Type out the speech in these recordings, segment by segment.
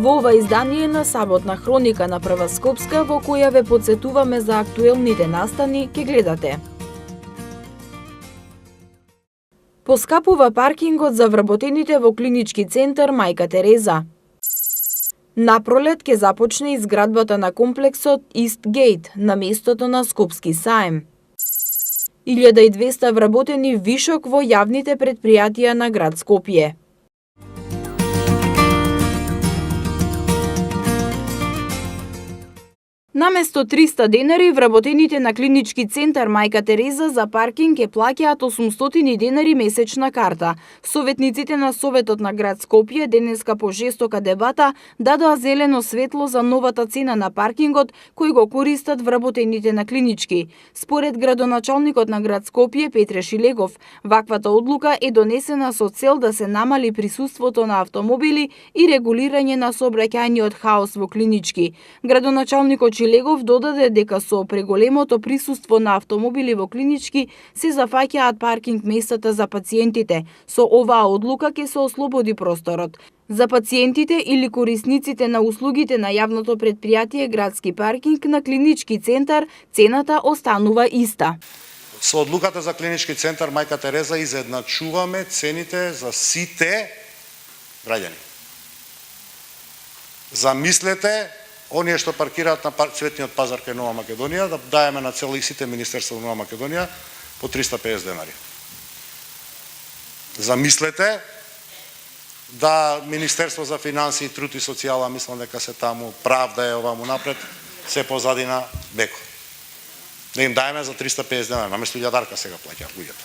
Во ова издание на Саботна хроника на Прва Скопска, во која ве подсетуваме за актуелните настани, ке гледате. Поскапува паркингот за вработените во клинички центар Мајка Тереза. Напролет ке започне изградбата на комплексот Истгейт на местото на Скопски саем. 1200 вработени вишок во јавните предпријатија на град Скопје. Наместо 300 денари, вработените на клинички центар Мајка Тереза за паркинг ќе плаќаат 800 денари месечна карта. Советниците на Советот на град Скопје денеска по жестока дебата дадоа зелено светло за новата цена на паркингот кој го користат вработените на клинички. Според градоначалникот на град Скопје Петре Шилегов, ваквата одлука е донесена со цел да се намали присуството на автомобили и регулирање на сообраќајниот хаос во клинички. Градоначалникот Шилегов додаде дека со преголемото присуство на автомобили во клинички се зафаќаат паркинг местата за пациентите. Со оваа одлука ќе се ослободи просторот. За пациентите или корисниците на услугите на јавното предпријатие градски паркинг на клинички центар, цената останува иста. Со одлуката за клинички центар Мајка Тереза изедначуваме цените за сите граѓани. Замислете оние што паркираат на цветниот пазар кај Нова Македонија, да даеме на цели сите министерства во Нова Македонија по 350 денари. Замислете да Министерство за финансии, труд и социјала, мислам дека се таму, правда е оваму напред, се позадина Беко. Да им даеме за 350 денари, наместо 1000 сега плаќаат луѓето.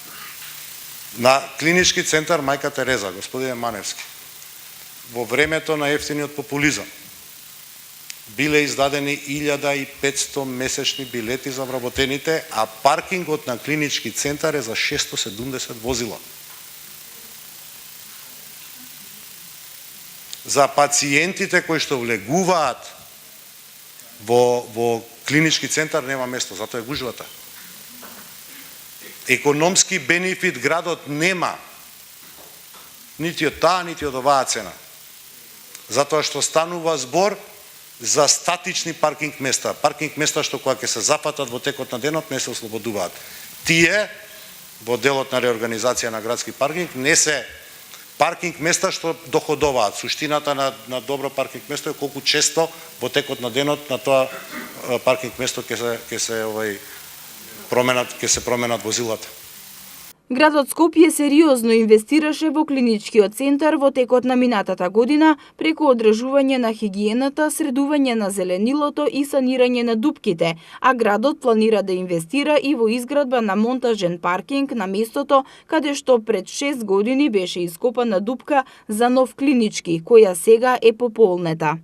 На клинички центар Мајка Тереза, господине Маневски, во времето на ефтиниот популизам, биле издадени 1500 месечни билети за вработените, а паркингот на клинички центар е за 670 возила. За пациентите кои што влегуваат во клинички центар нема место, затоа е гужвата. Економски бенефит градот нема, нити од таа, нити од оваа цена. Затоа што станува збор за статични паркинг места што кога ќе се запатат во текот на денот не се ослободуваат. Тие во делот на реорганизација на градски паркинг не се паркинг места што доходуваат. Суштината на добро паркинг место е колку често во текот на денот на тоа паркинг место ќе се променат возилата. Градот Скопје сериозно инвестираше во клиничкиот центар во текот на минатата година преку одржување на хигиената, средување на зеленилото и санирање на дупките, а градот планира да инвестира и во изградба на монтажен паркинг на местото каде што пред 6 години беше ископана дупка за нов клинички, која сега е пополнета.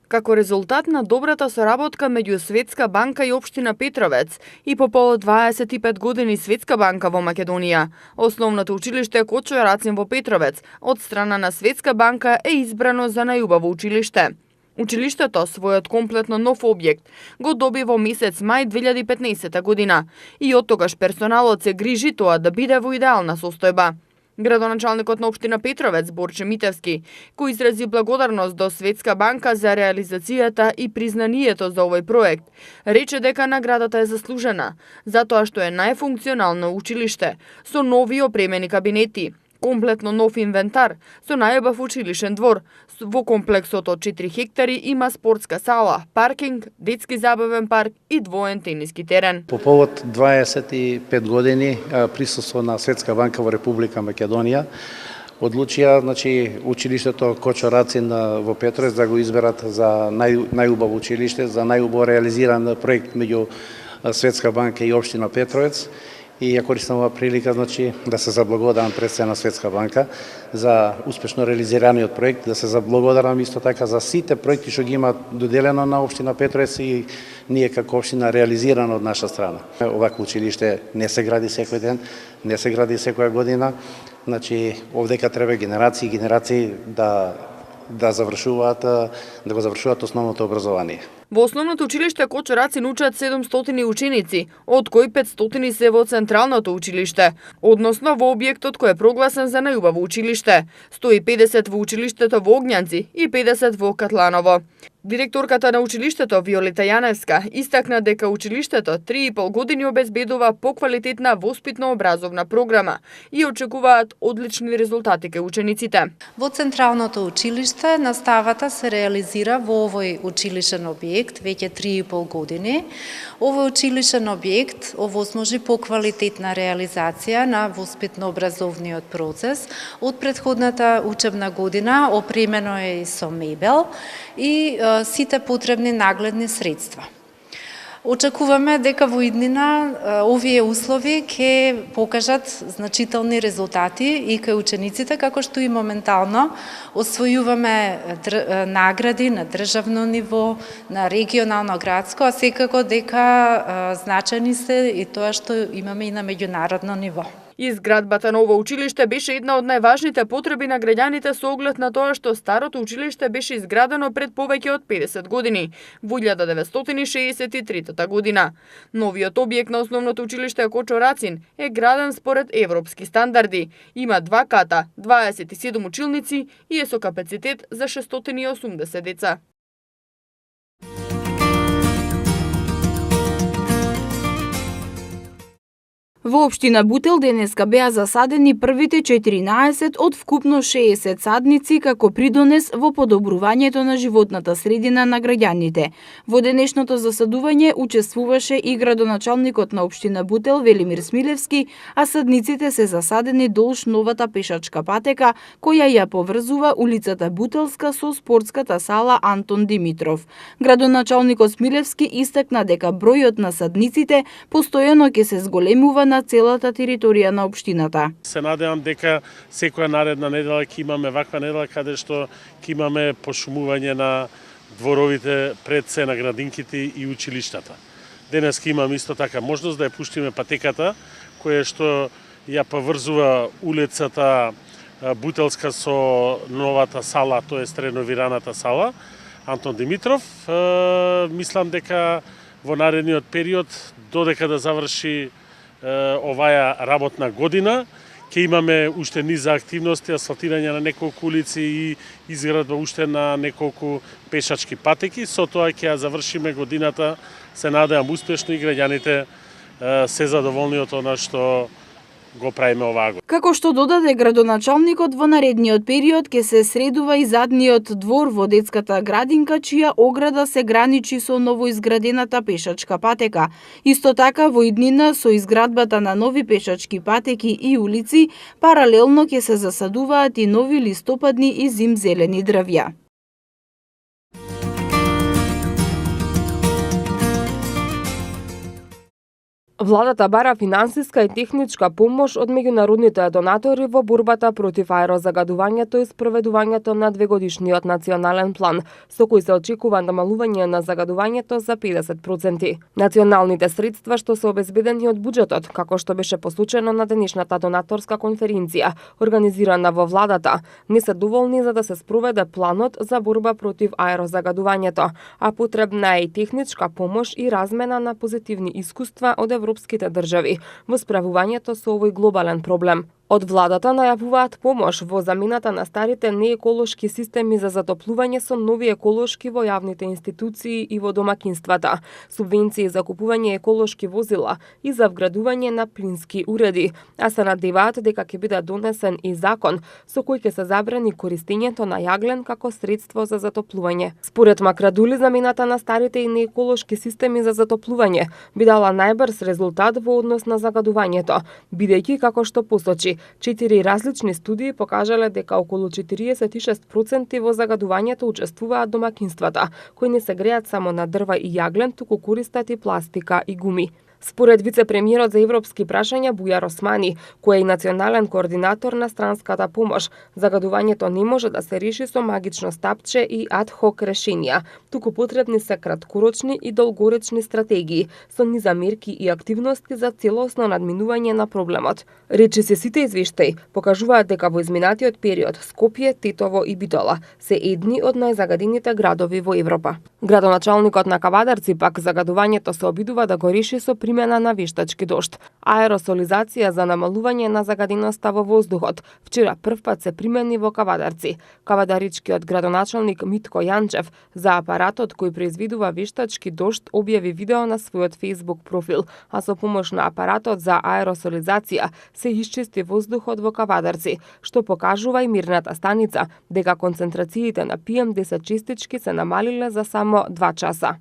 Како резултат на добрата соработка меѓу Светска банка и Општина Петровец и по повод 25 години Светска банка во Македонија, основното училиште Кочо Рацин во Петровец од страна на Светска банка е избрано за најубаво училиште. Училиштето, својот комплетно нов објект, го доби во месец мај 2015 година и од тогаш персоналот се грижи тоа да биде во идеална состојба. Градоначалникот на Општина Петровец Борче Митевски, кој изрази благодарност до Светска банка за реализацијата и признанието за овој проект, рече дека наградата е заслужена, затоа што е најфункционално училиште, со нови опремени кабинети, комплетно нов инвентар, со најубав училишен двор. Во комплексот од 4 хектари има спортска сала, паркинг, детски забавен парк и двоен тениски терен. По повод 25 години присуство на Светска банка во Република Македонија, одлучија училиштето Кочо Рацин во Петровец да го изберат за најубаво училиште, за најубаво реализиран проект меѓу Светска банка и Општина Петровец. И ја користам оваа прилика да се заблагодарам пред се на Светска банка за успешно реализираниот проект, да се заблагодарам исто така за сите проекти што ги има доделено на Општина Петровец и ние како општина реализирано од наша страна. Овакво училиште не се гради секој ден, не се гради секоја година. Овдека треба генерации да го завршуваат основното образование. Во основното училиште Кочо Рацин учат 700 ученици, од кои 500 се во Централното училиште, односно во објектот кој е прогласен за најубаво училиште. 150 во училиштето во Огњанци и 50 во Катланово. Директорката на училиштето Виолета Јаневска истакна дека училиштето 3,5 години обезбедува поквалитетна воспитно-образовна програма и очекуваат одлични резултати кај учениците. Во Централното училиште наставата се реализира во овој училишен објект веќе 3,5 години. Овој училишен објект овозможи поквалитетна реализација на воспитно-образовниот процес. Од претходната учебна година опремено е и со мебел и сите потребни нагледни средства. Очекуваме дека во иднина овие услови ќе покажат значителни резултати и кај учениците, како што и моментално освојуваме награди на државно ниво, на регионално градско, а секако дека значајни се и тоа што имаме и на меѓународно ниво. Изградбата на ова училиште беше една од најважните потреби на граѓаните со оглед на тоа што старото училиште беше изградено пред повеќе од 50 години, во 1963 година. Новиот објект на основното училиште Кочо Рацин е граден според европски стандарди. Има 2 ката, 27 училници и е со капацитет за 680 деца. Во општина Бутел денеска беа засадени првите 14 од вкупно 60 садници како придонес во подобрувањето на животната средина на граѓаните. Во денешното засадување учествуваше и градоначалникот на општина Бутел Велимир Смилевски, а садниците се засадени долж новата пешачка патека која ја поврзува улицата Бутелска со спортската сала Антон Димитров. Градоначалникот Смилевски истакна дека бројот на садниците постојано ќе се зголемува на целата територија на општината. Се надевам дека секоја наредна недела ќе имаме ваква недела каде што ќе имаме пошумување на дворовите пред се на градинките и училиштата. Денес ќе имаме исто така можност да ја пуштиме патеката која што ја поврзува улицата Бутелска со новата сала, тоест реновираната сала Антон Димитров. Мислам дека во наредниот период додека да заврши оваа работна година ќе имаме уште низа активности, асфалтирање на неколку улици и изградба уште на неколку пешачки патеки. Со тоа ќе ја завршиме годината, се надевам успешно и граѓаните се задоволни од она што го правиме оваа година. Како што додаде градоначалникот, во наредниот период ќе се средува и задниот двор во детската градинка, чија ограда се граничи со новоизградената пешачка патека. Исто така во иднина со изградбата на нови пешачки патеки и улици, паралелно ќе се засадуваат и нови листопадни и зимзелени дрвја. Владата бара финансиска и техничка помош од меѓународните донатори во борбата против аерозагадувањето и спроведувањето на двегодишниот национален план, со кој се очекува намалување на загадувањето за 50%. Националните средства што се обезбедени од буџетот, како што беше посочено на денешната донаторска конференција, организирана во владата, не се доволни за да се спроведе планот за борба против аерозагадувањето, а потребна е и техничка помош и размена на позитивни искуства од европските држави во справувањето со овој глобален проблем. Од владата најавуваат помош во замената на старите нееколошки системи за затоплување со нови еколошки во јавните институции и во домакинствата, субвенции за купување еколошки возила и за вградување на плински уреди, а се надеваат дека ќе биде донесен и закон со кој ќе се забрани користењето на јаглен како средство за затоплување. Според Макрадули, замената на старите и нееколошки системи за затоплување би дала најбрз резултат во однос на загадувањето, бидејќи како што посочи, 4 различни студии покажале дека околу 46% во загадувањето учествуваат домакинствата, кои не се греат само на дрва и јаглен, туку користат и пластика и гуми. Според вице-премиерот за европски прашања Бујар Османи, кој е и национален координатор на странската помош, загадувањето не може да се реши со магично стапче и ад-хок решенија, туку потребни се краткорочни и долгоречни стратегии со низа мерки и активности за целосно надминување на проблемот. Речиси сите извештаи покажуваат дека во изминатиот период Скопје, Тетово и Битола се едни од најзагадените градови во Европа. Градоначалникот на Кавадарци пак загадувањето се обидува да го реши со примена на вештачки дожд. Аеросолизација за намалување на загаденоста во воздухот вчера првпат се примени во Кавадарци. Кавадаричкиот градоначалник Митко Јанчев за апаратот кој произведува вештачки дожд објави видео на својот Facebook профил, а со помош на апаратот за аеросолизација се исчисти воздухот во Кавадарци, што покажува и мирната станица дека концентрациите на PM10 честички се намалиле за само 2 часа.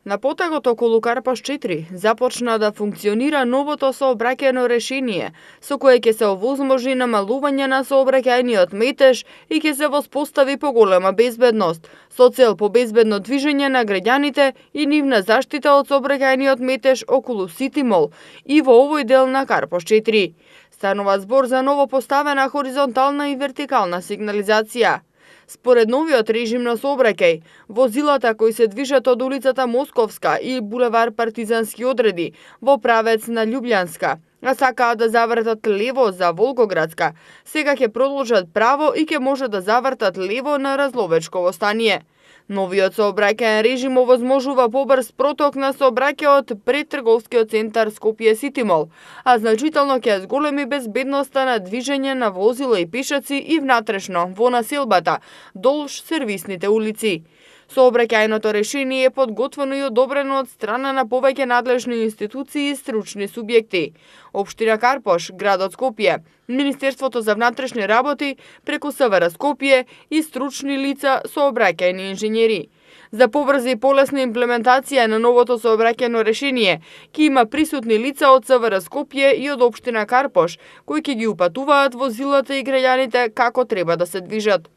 На потегот околу Карпаш 4 започна да функционира новото сообраќајно решение, со кое ќе се овозможи намалување на сообраќајниот метеж и ќе се воспостави поголема безбедност, со цел по безбедно движење на граѓаните и нивна заштита од сообраќајниот метеж околу Сити Мол и во овој дел на Карпаш 4. Станува збор за ново поставена хоризонтална и вертикална сигнализација. Според новиот режим на сообраќај, возилата кои се движат од улицата Московска и булевар Партизански одреди во правец на Љубљанска, а сакаат да завртат лево за Волгоградска, сега ќе продолжат право и ќе може да завртат лево на Разловечково стание. Новиот сообраќајен режим овозможува побрз проток на сообраќајот пред трговскиот центар Скопје Сити Мол, а значително ќе зголеми безбедноста на движење на возила и пешаци и внатрешно во населбата, долж сервисните улици. Сообраќајното решение е подготвено и одобрено од страна на повеќе надлежни институции и стручни субјекти. Општина Карпош, градот Скопје, Министерството за внатрешни работи, преку СВР Скопје и стручни лица сообраќајни инженери. За побрза и полесна имплементација на новото сообраќајно решение, ќе има присутни лица од СВР Скопје и од општина Карпош, кои ќе ги упатуваат возилата и граѓаните како треба да се движат.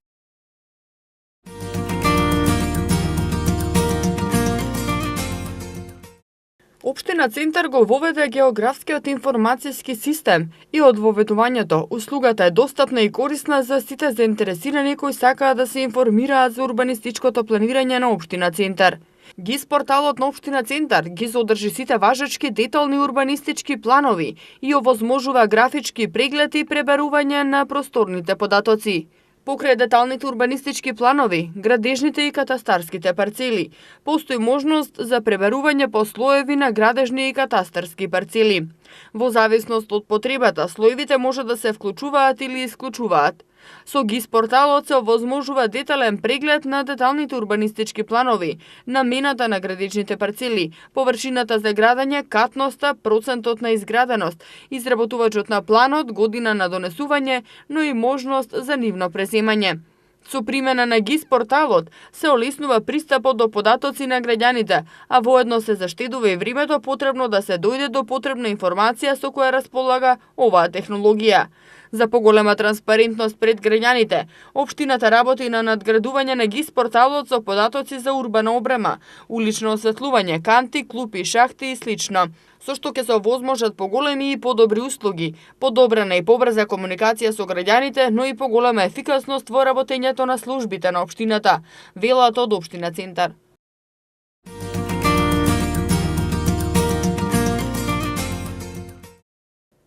Општина Центар го воведе географскиот информацијски систем и од воведувањето услугата е достапна и корисна за сите заинтересирани кои сакаат да се информираат за урбанистичкото планирање на Општина Центар. ГИС порталот на Општина Центар ги содржи сите важечки детални урбанистички планови и овозможува графички преглед и пребарување на просторните податоци. Покрај деталните урбанистички планови, градежните и катастарските парцели, постои можност за пребарување по слоеви на градежни и катастарски парцели. Во зависност од потребата, слоевите може да се вклучуваат или исклучуваат. Со ГИС порталот се овозможува детален преглед на деталните урбанистички планови, намената на градежните парцели, површината за градење, катноста, процентот на изграденост, изработувачот на планот, година на донесување, но и можност за нивно преземање. Со примена на ГИС порталот се олеснува пристапот до податоци на граѓаните, а воедно се заштедува и времето потребно да се дојде до потребна информација со која располага оваа технологија. За поголема транспарентност пред граѓаните, општината работи на надградување на ГИС порталот со податоци за урбана обрема, улично осветлување, канти, клупи, шахти и слично, со што ќе се овозможат поголеми и подобри услуги, подобрена и побрза комуникација со граѓаните, но и поголема ефикасност во работењето на службите на општината, велат од Општина Центар.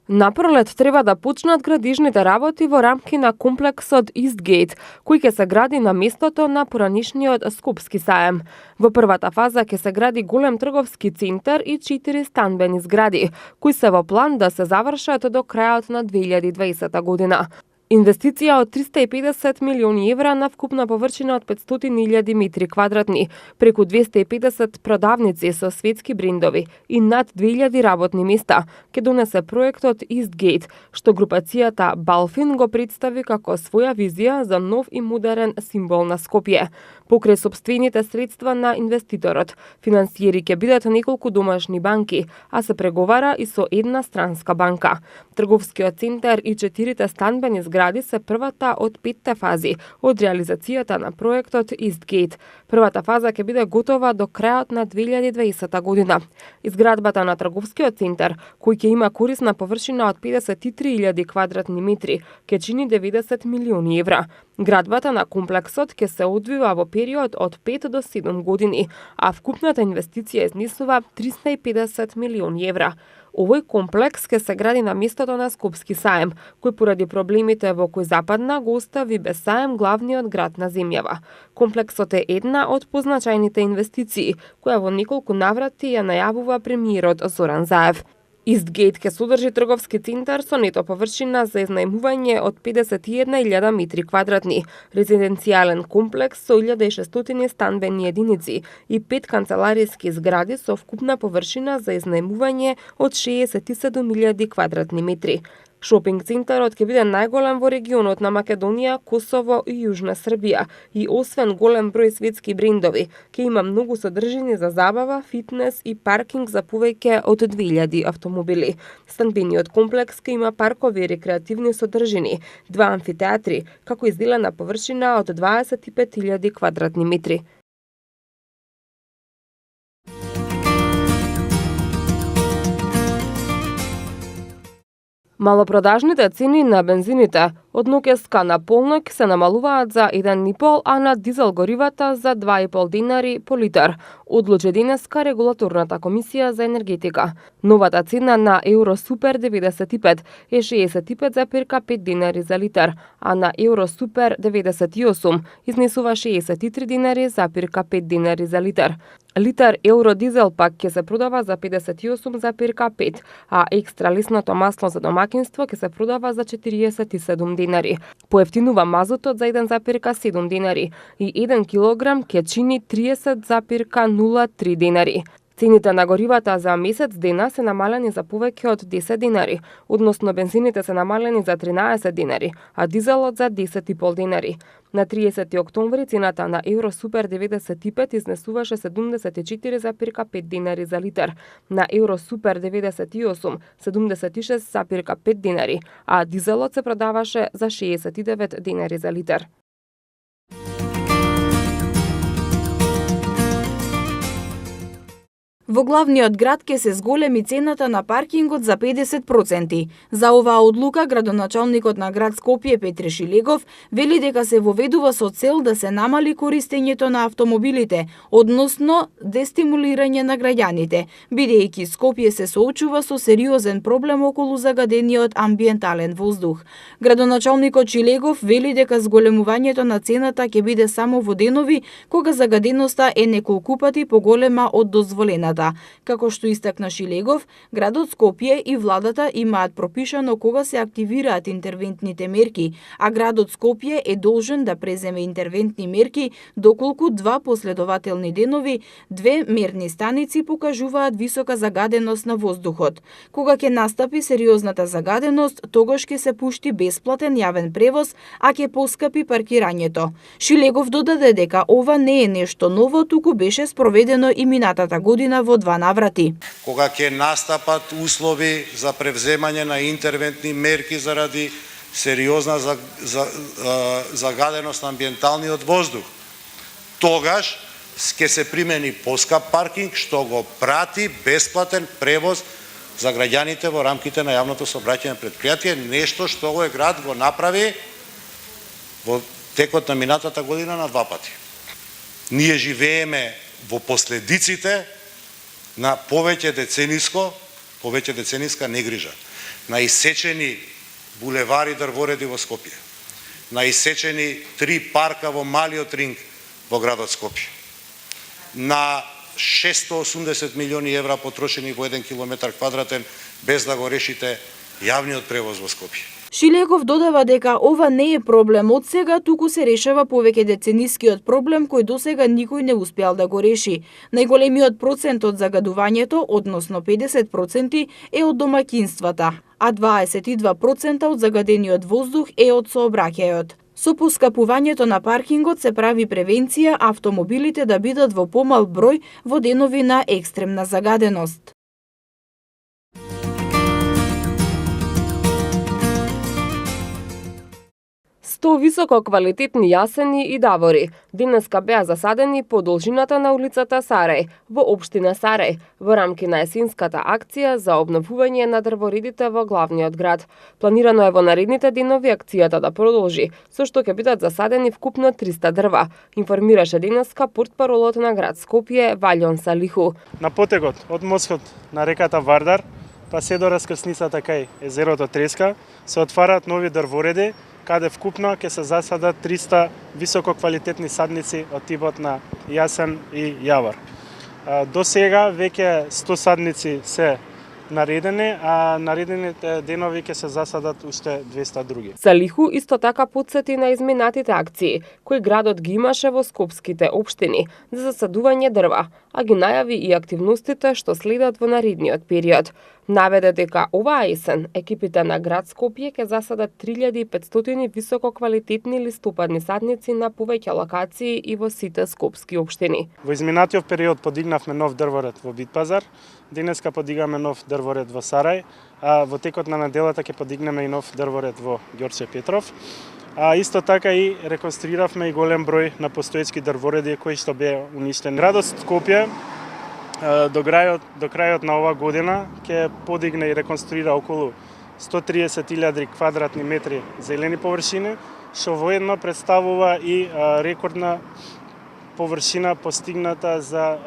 Напролет треба да почнат градежните работи во рамки на комплексот Истгейт, кој ќе се гради на местото на поранишниот Скопски саем. Во првата фаза ќе се гради голем трговски центар и 4 станбени згради, кои се во план да се завршат до крајот на 2020 година. Инвестиција од 350 милиони евра на вкупна површина од 500.000 метри квадратни, преку 250 продавници со светски брендови и над 2000 работни места, ќе донесе проектот Истгейт, што групацијата Балфин го представи како своја визија за нов и модерен символ на Скопје. Покрај собствените средства на инвеститорот, финансиери ќе бидат неколку домашни банки, а се преговара и со една странска банка. Трговскиот центар и 4 станбени згради згради се првата од 5 фази од реализацијата на проектот Eastgate. Првата фаза ќе биде готова до крајот на 2020 година. Изградбата на трговскиот центар, кој ќе има корисна површина од 53.000 квадратни метри, ќе чини 90 милиони евра. Градбата на комплексот ќе се одвива во период од 5 до 7 години, а вкупната инвестиција изнесува 350 милиони евра. Овој комплекс ќе се гради на местото на Скопски саем, кој поради проблемите во кој западна го остави без саем главниот град на земјава. Комплексот е една од позначајните инвестиции, која во неколку наврати ја најавува премиерот Зоран Заев. Eastgate ќе содржи трговски центар со нето површина за изнајмување од 51.000 метри квадратни, резиденцијален комплекс со 1600 станбени единици и 5 канцелариски згради со вкупна површина за изнајмување од 67.000 квадратни метри. Шопинг центарот ќе биде најголем во регионот на Македонија, Косово и Јужна Србија и освен голем број светски брендови, ќе има многу содржини за забава, фитнес и паркинг за повеќе од 2000 автомобили. Станбениот комплекс ќе има паркови и рекреативни содржини, 2 амфитеатри, како изделена површина од 25.000 квадратни метри. Малопродажните цени на бензините од ноќеска на полноќ се намалуваат за 1,5, а на дизел горивата за 2,5 динари по литар, одлучи денеска Регулаторната комисија за енергетика. Новата цена на Евросупер 95 е 65,5 динари за литар, а на Евросупер 98 изнесува 63 динари за 5 динари за литар. Литар евродизел пак ќе се продава за 58,5, а екстра лесното масло за домакинство ќе се продава за 47 динари. Поевтинува мазутот за 1,7 динари и 1 килограм ќе чини 30,03 динари. Цените на горивата за месец дена се намалени за повеќе од 10 динари, односно бензините се намалени за 13 динари, а дизелот за 10,5 динари. На 30 октомври цената на Евросупер 95 изнесуваше 74,5 динари за литар, на Евросупер 98 76,5 динари, а дизелот се продаваше за 69 динари за литар. Во главниот град ќе се зголеми цената на паркингот за 50%. За оваа одлука градоначалникот на град Скопје Петре Шилегов вели дека се воведува со цел да се намали користењето на автомобилите, односно дестимулирање на граѓаните, бидејќи Скопје се соочува со сериозен проблем околу загадениот амбиентален воздух. Градоначалникот Шилегов вели дека зголемувањето на цената ќе биде само во денови кога загаденоста е неколку пати поголема од дозволената. Како што истакна Шилегов, градот Скопје и владата имаат пропишано кога се активираат интервентните мерки, а градот Скопје е должен да преземе интервентни мерки доколку 2 последователни денови 2 мерни станици покажуваат висока загаденост на воздухот. Кога ќе настапи сериозната загаденост, тогаш ќе се пушти бесплатен јавен превоз, а ќе поскапи паркирањето. Шилегов додаде дека ова не е нешто ново, туку беше спроведено и минатата година во 2 наврати. Кога ќе настапат услови за превземање на интервентни мерки заради сериозна загаденост на амбиенталниот воздух, тогаш ќе се примени поскап паркинг што го прати бесплатен превоз за граѓаните во рамките на јавното сообраќајно предпријатие, нешто што овој град го направи во текот на минатата година на 2 пати. Ние живееме во последиците на повеќе децениска негрижа, на исечени булевари дрвореди во Скопје, на исечени 3 парка во малиот ринг во градот Скопје, на 680 милиони евра потрошени во 1 километар квадратен без да го решите јавниот превоз во Скопје. Шилегов додава дека ова не е проблем од сега, туку се решава повеќе деценискиот проблем кој досега никој не успеал да го реши. Најголемиот процент од загадувањето, односно 50%, е од домакинствата, а 22% од загадениот воздух е од сообраќајот. Со поскапувањето на паркингот се прави превенција автомобилите да бидат во помал број во денови на екстремна загаденост. 100 висококвалитетни јасени и давори денеска беа засадени по должината на улицата Сарај во општина Сарај во рамки на есенската акција за обновување на дрворедите во главниот град. Планирано е во наредните денови акцијата да продолжи, со што ќе бидат засадени вкупно 300 дрва, информираше денеска портпаролот на град Скопје Валјон Салиху. На потегот од мостот на реката Вардар па се до раскрсницата кај езерото Треска се отвараат нови дрвореди, каде вкупно ќе се засадат 300 висококвалитетни садници од типот на јасен и јавор. До сега веќе 100 садници се наредени, а наредените денови ќе се засадат уште 200 други. Салиху исто така потсети на изминатите акции, кои градот ги имаше во скопските општини за засадување дрва, а ги најави и активностите што следат во наредниот период. Наведе дека оваа есен екипите на град Скопје ќе засадат 3500 висококвалитетни листопадни садници на повеќе локации и во сите скопски општини. Во изминатиот период подигнавме нов дрворед во Битпазар, денеска подигаме нов дрворед во Сарај, а во текот на неделата ќе подигнеме и нов дрворед во Ѓорче Петров. А исто така и реконструиравме и голем број на постоечки дрвореди кои што беа уништени. Градот Скопје до крајот на оваа година ќе подигне и реконструира околу 130.000 квадратни метри зелени површини, што воедно представува и рекордна површина постигната за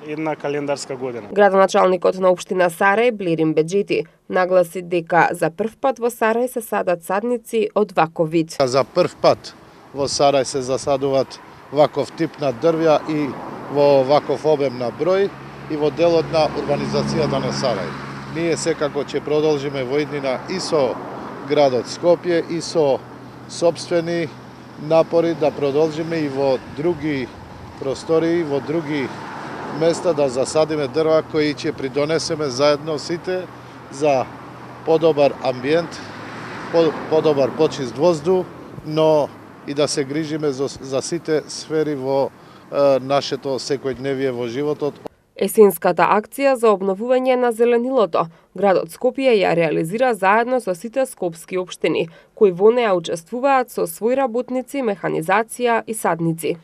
една календарска година. Градоначалникот на општина Сарај Блерин Беџети нагласи дека за прв пат во Сарај се садат садници од ваков вид. За прв пат во Сарај се засадуваат ваков тип на дрвја и во ваков обем на број и во делот на урбанизацијата на Сарај. Ние секако ќе продолжиме во иднина и со градот Скопје и со сопствени напори да продолжиме и во други простори, во други места да засадиме дрва кои ќе придонесеме заедно сите за подобар амбиент, подобар почист воздух, но и да се грижиме за сите сфери во нашето секојдневие во животот. Есенската акција за обновување на зеленилото градот Скопје ја реализира заедно со сите скопски општини, кои во неа учествуваат со своји работници, механизација и садници.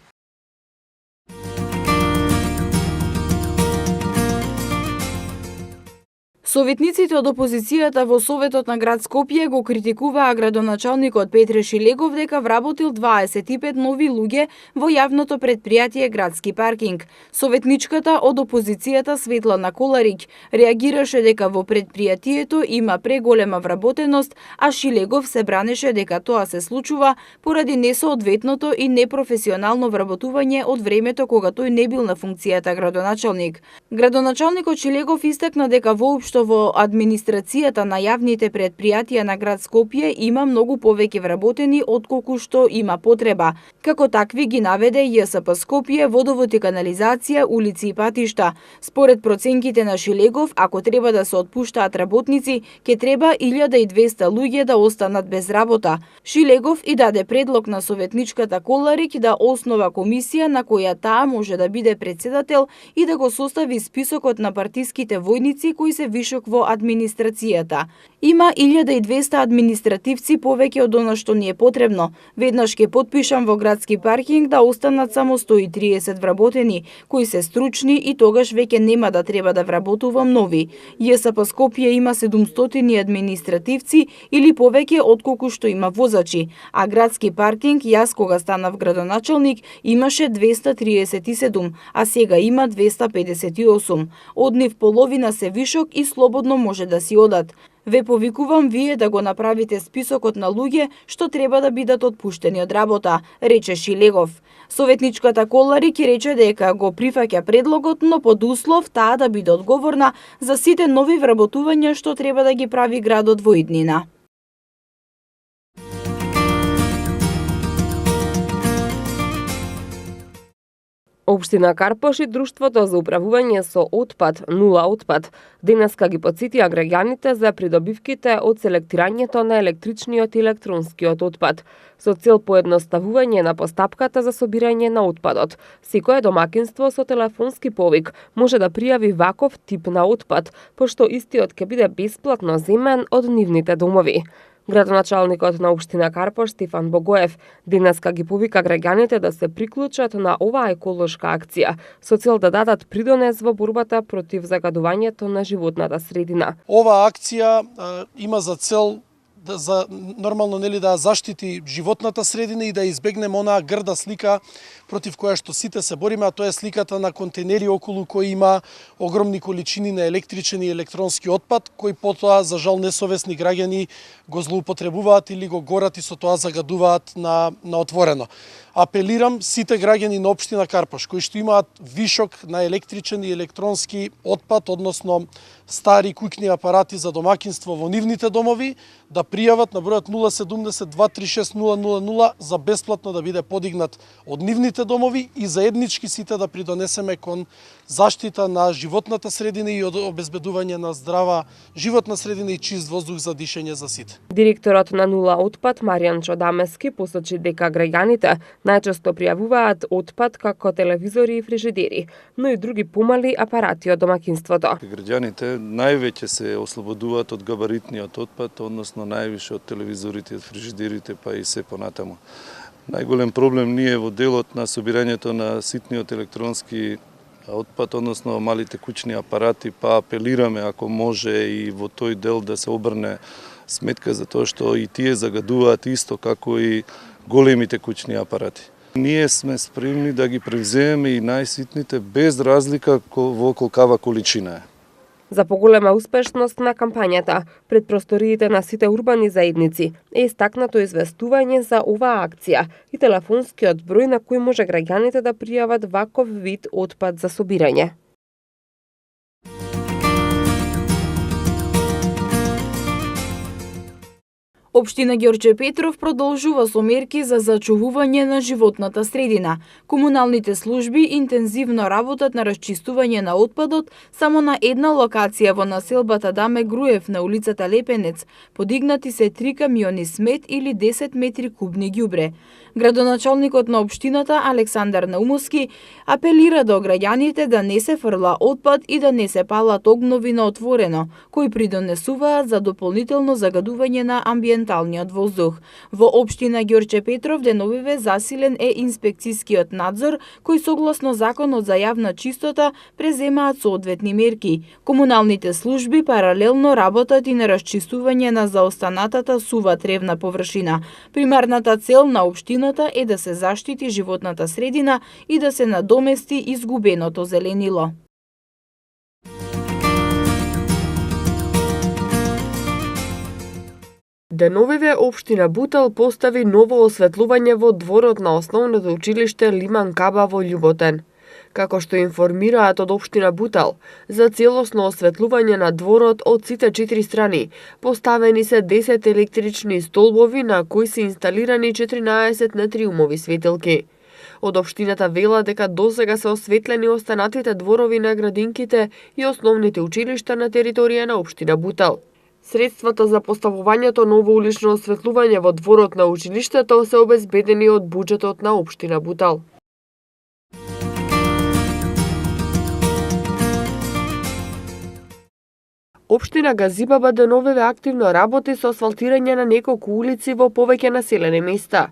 Советниците од опозицијата во Советот на град Скопје го критикуваа градоначалникот Петре Шилегов дека вработил 25 нови луѓе во јавното предпријатие Градски паркинг. Советничката од опозицијата Светлана Коларик реагираше дека во предпријатието има преголема вработеност, а Шилегов се бранеше дека тоа се случува поради несоодветното и непрофесионално вработување од времето кога тој не бил на функцијата градоначалник. Градоначалникот Шилегов истакна дека воопшто во администрацијата на јавните предпријатија на град Скопје има многу повеќе вработени отколку што има потреба. Како такви ги наведе ЈСП Скопје, водовод и канализација, улици и патишта. Според проценките на Шилегов, ако треба да се отпуштаат работници, ќе треба 1200 луѓе да останат без работа. Шилегов и даде предлог на советничката Коларик да основа комисија на која таа може да биде председател и да го состави списокот на партиските војници кои се вишок во администрацијата. Има 1200 административци повеќе од она што ни е потребно. Веднаш ќе потпишам во Градски паркинг да останат само 130 вработени, кои се стручни и тогаш веќе нема да треба да вработувам нови. ЈСП Скопје има 700 административци или повеќе отколку што има возачи, а Градски паркинг, јас кога станав градоначалник, имаше 237, а сега има 258. Од нив половина се вишок и слободно може да си одат. Ве повикувам вие да го направите списокот на луѓе што треба да бидат отпуштени од работа, рече Шилегов. Советничката Коларик рече дека го прифаќа предлогот, но под услов таа да биде одговорна за сите нови вработувања што треба да ги прави градот во иднина. Општина Карпош и Друштвото за управување со отпад, нула отпад, денеска ги потсетија граѓаните за придобивките од селектирањето на електричниот и електронскиот отпад, со цел поедноставување на постапката за собирање на отпадот. Секое домакинство со телефонски повик може да пријави ваков тип на отпад, пошто истиот ќе биде бесплатно земен од нивните домови. Градоначалникот на општина Карпош Стефан Богоев денеска ги повика граѓаните да се приклучат на оваа еколошка акција со цел да дадат придонес во борбата против загадувањето на животната средина. Оваа акција има за цел нормално да заштити животната средина и да избегнеме онаа грда слика против која што сите се бориме, а тоа е сликата на контейнери околу кои има огромни количини на електричен и електронски отпад, кои потоа за жал несовесни граѓани го злоупотребуваат или го горат и со тоа загадуваат на отворено. Апелирам сите граѓани на општина Карпош кои што имаат вишок на електричен и електронски отпад, односно стари куќни апарати за домаќинство во нивните домови, да пријават на бројот 070 236 000 за бесплатно да биде подигнат од нивните домови и заеднички сите да придонесеме кон заштита на животната средина и обезбедување на здрава животна средина и чист воздух за дишење за сите. Директорот на Нула отпад Маријан Чодамески посочи дека граѓаните најчесто пријавуваат отпад како телевизори и фрижидери, но и други помали апарати од домаќинството. Граѓаните највеќе се ослободуваат од габаритниот отпад, односно највише од телевизорите, од фрижидерите, па и се понатаму. Најголем проблем ни е во делот на собирањето на ситниот електронски отпад, односно малите куќни апарати, па апелираме ако може и во тој дел да се обрне сметка за тоа што и тие загадуваат исто како и големите куќни апарати. Ние сме спремни да ги превземеме и најситните без разлика во колкава количина е. За поголема успешност на кампањата пред просториите на сите урбани заедници е истакнато известување за оваа акција и телефонскиот број на кој може граѓаните да пријават ваков вид отпад за собирање. Општина Ѓорче Петров продолжува со мерки за зачувување на животната средина. Комуналните служби интензивно работат на расчистување на отпадот само на една локација во населбата Даме Груев на улицата Лепенец. Подигнати се 3 камиони смет или 10 метри кубни ѓубре. Градоначалникот на општината Александар Наумовски апелира до граѓаните да не се фрла отпад и да не се палат огнови на отворено, кои придонесуваат за дополнително загадување на амбиенталниот воздух. Во општина Ѓорче Петров деновиве засилен е инспекцискиот надзор, кој согласно законот за јавна чистота преземаат соодветни мерки. Комуналните служби паралелно работат и на расчистување на заостанатата сува тревна површина. Примарната цел на општината е да се заштити животната средина и да се надомести изгубеното зеленило. Деновиве општина Бутел постави ново осветлување во дворот на основното училиште Лиман Каба во Љуботен. Како што информираат од општина Бутел, за целосно осветлување на дворот од сите 4 страни, поставени се 10 електрични столбови на кои се инсталирани 14 нетриумови светилки. Од општината вела дека досега се осветлени останатите дворови на градинките и основните училишта на територија на општина Бутел. Средствата за поставувањето ново улично осветлување во дворот на училиштето се обезбедени од буџетот на општина Бутел. Општина Газибаба деновиве активно работи со асфалтирање на неколку улици во повеќе населени места.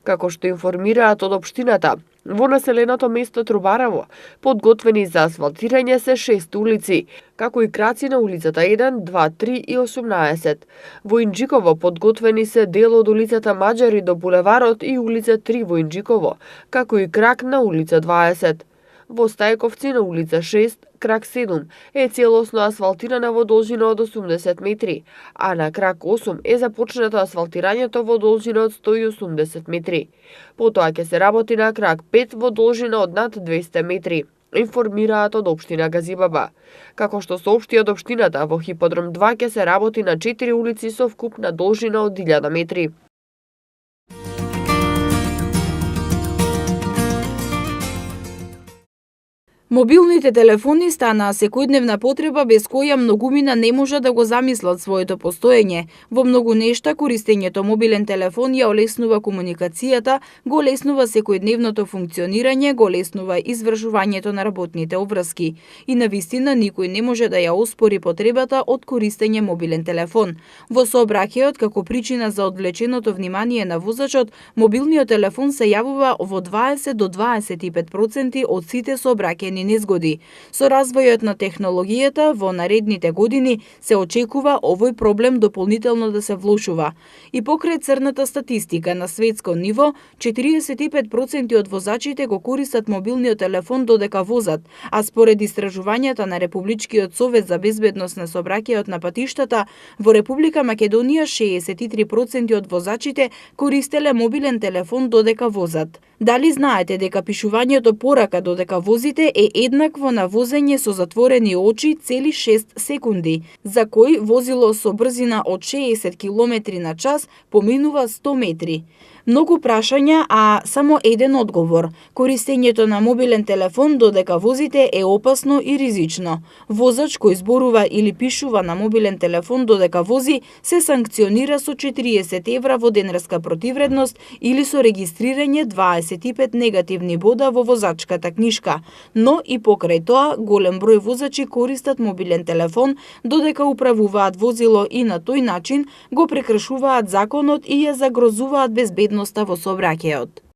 Како што информираат од општината, во населеното место Трубараво подготвени за асфалтирање се 6 улици, како и краци на улицата 1, 2, 3 и 18. Во Инџиково подготвени се дел од улицата Маџари до булеварот и улица 3 во Инџиково, како и крак на улица 20. Во Стајковци на улица 6, крак 7 е целосно асфалтирана во должина од 80 метри, а на крак 8 е започнато асфалтирањето во должина од 180 метри. Потоа ќе се работи на крак 5 во должина од над 200 метри, информираат од општина Газибаба. Како што соопшти од општината, во Хиподром 2 ќе се работи на 4 улици со вкупна должина од 1000 метри. Мобилните телефони станаа секојдневна потреба без која многумина не може да го замислат своето постоење. Во многу нешта користењето мобилен телефон ја олеснува комуникацијата, го олеснува секојдневното функционирање, го олеснува извршувањето на работните обврски. И навистина никој не може да ја оспори потребата од користење мобилен телефон. Во сообраќајот како причина за одвлеченото внимание на возачот, мобилниот телефон се јавува во 20 до 25% од сите сообраќајни незгоди. Со развојот на технологијата во наредните години се очекува овој проблем дополнително да се влошува. И покрај црната статистика на светско ниво, 45% од возачите го користат мобилниот телефон додека возат, а според истражувањата на Републичкиот совет за безбедност на сообраќајот на патиштата, во Република Македонија 63% од возачите користеле мобилен телефон додека возат. Дали знаете дека пишувањето порака додека возите е еднакво на возење со затворени очи цели 6 секунди, за кој возило со брзина од 60 км на час поминува 100 метри? Многу прашања, а само еден одговор. Користењето на мобилен телефон додека возите е опасно и ризично. Возач кој зборува или пишува на мобилен телефон додека вози се санкционира со 40 евра во денарска противредност или со регистрирање 25 негативни бода во возачката книшка. Но и покрај тоа, голем број возачи користат мобилен телефон додека управуваат возило и на тој начин го прекршуваат законот и ја загрозуваат безбедноста во сообраќајот.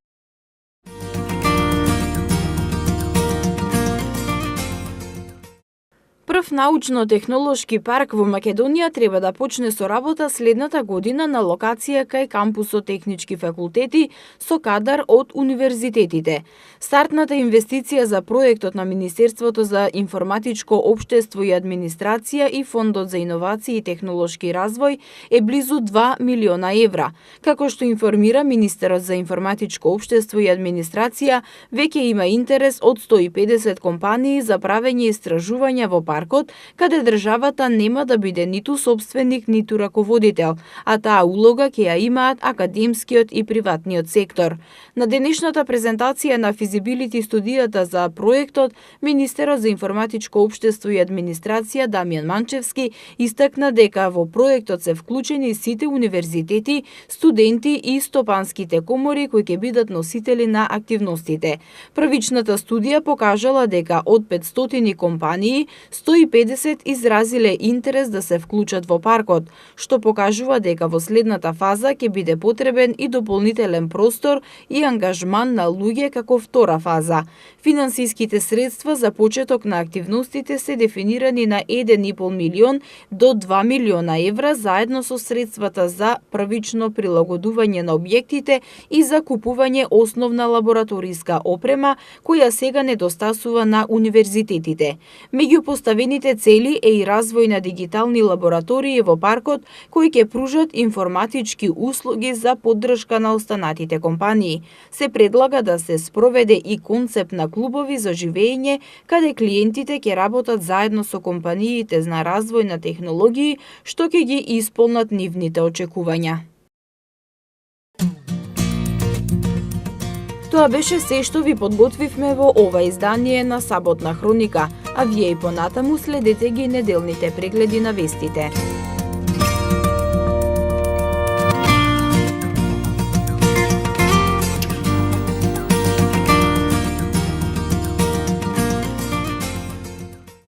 Прв научно-технолошки парк во Македонија треба да почне со работа следната година на локација кај кампусот Технички факултети со кадар од универзитетите. Стартната инвестиција за проектот на Министерството за информатичко општество и администрација и Фондот за иновации и технолошки развој е близу 2 милиона евра. Како што информира Министерот за информатичко општество и администрација, веќе има интерес од 150 компании за правење истражувања во паркот, каде државата нема да биде ниту собственик, ниту раководител, а таа улога ќе ја имаат академскиот и приватниот сектор. На денешната презентација на физибилити студијата за проектот, Министерот за информатичко општество и администрација Дамјан Манчевски истакна дека во проектот се вклучени сите универзитети, студенти и стопанските комори кои ќе бидат носители на активностите. Првичната студија покажала дека од 500 компании, 150 изразиле интерес да се вклучат во паркот, што покажува дека во следната фаза ќе биде потребен и дополнителен простор и ангажман на луѓе како втора фаза. Финансиските средства за почеток на активностите се дефинирани на 1,5 милион до 2 милиона евра заедно со средствата за првично прилагодување на објектите и за купување основна лабораториска опрема која сега недостасува на универзитетите. Меѓу поставените цели е и развој на дигитални лаборатории во паркот кои ќе пружат информатички услуги за поддршка на останатите компании. Се предлага да се спроведе и концепт на клубови за живење каде клиентите ќе работат заедно со компаниите на развој на технологии што ќе ги исполнат нивните очекувања. Тоа беше се што ви подготвивме во ова издание на Саботна хроника, а вие и понатаму следете ги неделните прегледи на вестите.